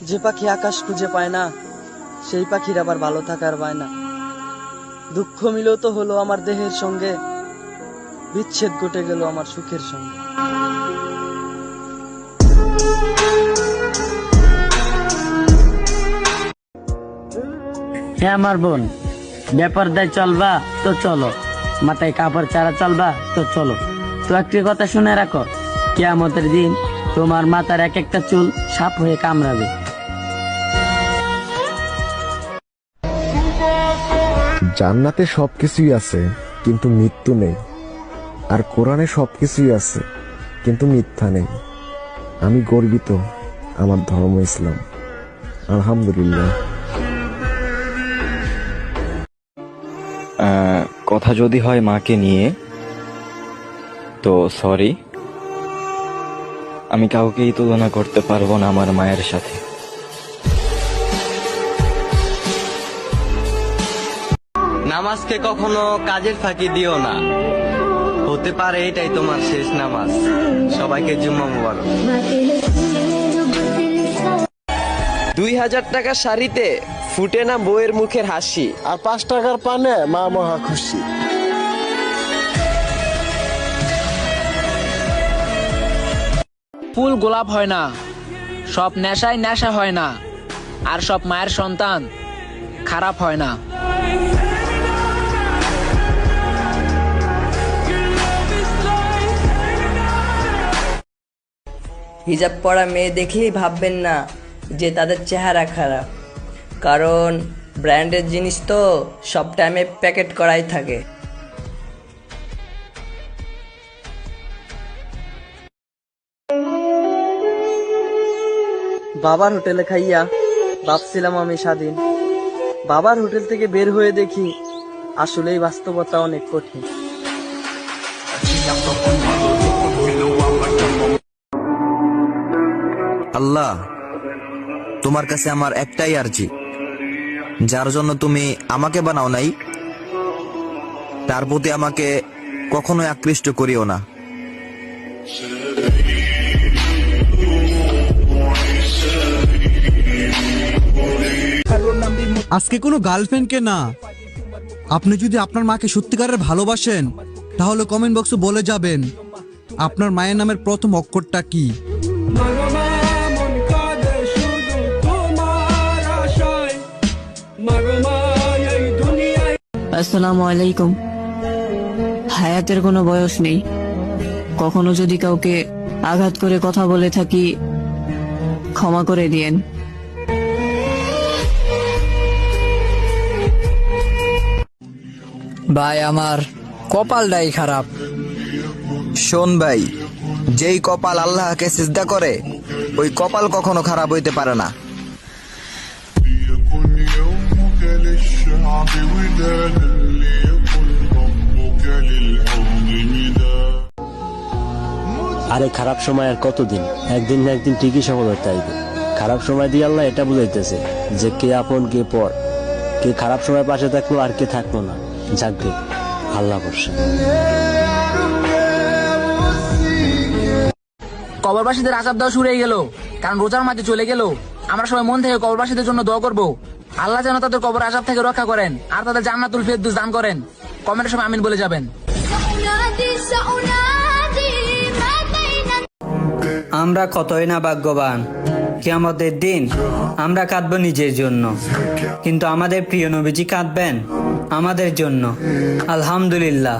যে পাখি আকাশ খুঁজে পায় না, সেই পাখির আবার ভালো থাকার পায় না। দুঃখ মিলত হলো আমার দেহের সঙ্গে, বিচ্ছেদ ঘটে গেল আমার সুখের সঙ্গে। হ্যাঁ আমার বোন, ব্যাপার দায় চলবা তো চলো, মাথায় কাপড় ছাড়া চলবা তো চলো। তো একটি কথা শুনে রাখো, কিয়ামতের দিন তোমার মাথার এক একটা চুল সাপ হয়ে কামড়াবে। জান্নাতে সবকিছুই আছে কিন্তু মৃত্যু নেই, আর কোরআনে সবকিছুই আছে কিন্তু মিথ্যা নেই। আমি গর্বিত, আমার ধর্ম ইসলাম, আলহামদুলিল্লাহ। কথা যদি হয় মাকে নিয়ে, তো সরি, আমি কাউকেই তুলনা করতে পারবো না আমার মায়ের সাথে। নামাজকে কখনো কাজের ফাঁকি দিও না, হতে পারে এটাই তোমার শেষ নামাজ। সবাইকে জুম্মা মুবারক। 2000 টাকার শাড়িতে ফুটে না বউয়ের মুখের হাসি, আর 5 টাকার পানে মা মহা খুশি। ফুল গোলাপ হয় না, সব নেশায় নেশা হয় না, আর সব মায়ের সন্তান খারাপ হয় না। হিজাব পরা মেয়ে দেখলেই ভাববেন না যে তাদের চেহারা খারাপ, কারণ ব্র্যান্ডের জিনিস তো সব টাইমে প্যাকেট করাই থাকে। বাবার হোটেলে খাইয়া ভাবছিলাম আমি স্বাধীন, বাবার হোটেল থেকে বের হয়ে দেখি আসলেই বাস্তবতা অনেক কঠিন। আল্লাহ, তোমার কাছে আমার একটাই আরজি, যার জন্য তুমি আমাকে বানাও নাই, তার প্রতি আমাকে কখনোই আকৃষ্ট করিও না। আজকে কোনো গার্লফ্রেন্ডকে না, আপনি যদি আপনার মাকে সত্যিকারের ভালোবাসেন তাহলে কমেন্ট বক্সে বলে যাবেন আপনার মায়ের নামের প্রথম অক্ষরটা কি। আসসালামু আলাইকুম। হায়াতের কোনো বয়স নেই, কখনো যদি কাউকে আঘাত করে কথা বলে থাকি ক্ষমা করে দিয়েন। ভাই, আমার কপালটাই খারাপ। শোন ভাই, যেই কপাল আল্লাহকে সিজদা করে ওই কপাল কখনো খারাপ হইতে পারে না। আরে খারাপ সময় আর কতদিন, একদিন না একদিন ঠিকই সফলতা আইবে। খারাপ সময় দিয়ে আল্লাহ এটা বুঝাইতেছে যে কে আপন কে পর, কে খারাপ সময় পাশে থাকলো আর কে থাকলো না। যাকগে, আল্লাহ ভরসা। কবরবাসীদের আযাব দেওয়া শুরু হয়ে গেল, কারণ রোজার মাঝে চলে গেল। আমরা সবাই মন থেকে কবরবাসীদের জন্য দোয়া করব, আল্লাহ যেন তাদের কবর আযাব থেকে রক্ষা করেন আর তাদের জান্নাতুল ফেরদৌস দান করেন। কমেন্টের সময় আমিন বলে যাবেন। আমরা কতই না ভাগ্যবান, কিয়ামতের দিন আমরা কাঁদবো নিজের জন্য, কিন্তু আমাদের প্রিয় নবীজি কাঁদবেন আমাদের জন্য। আলহামদুলিল্লাহ।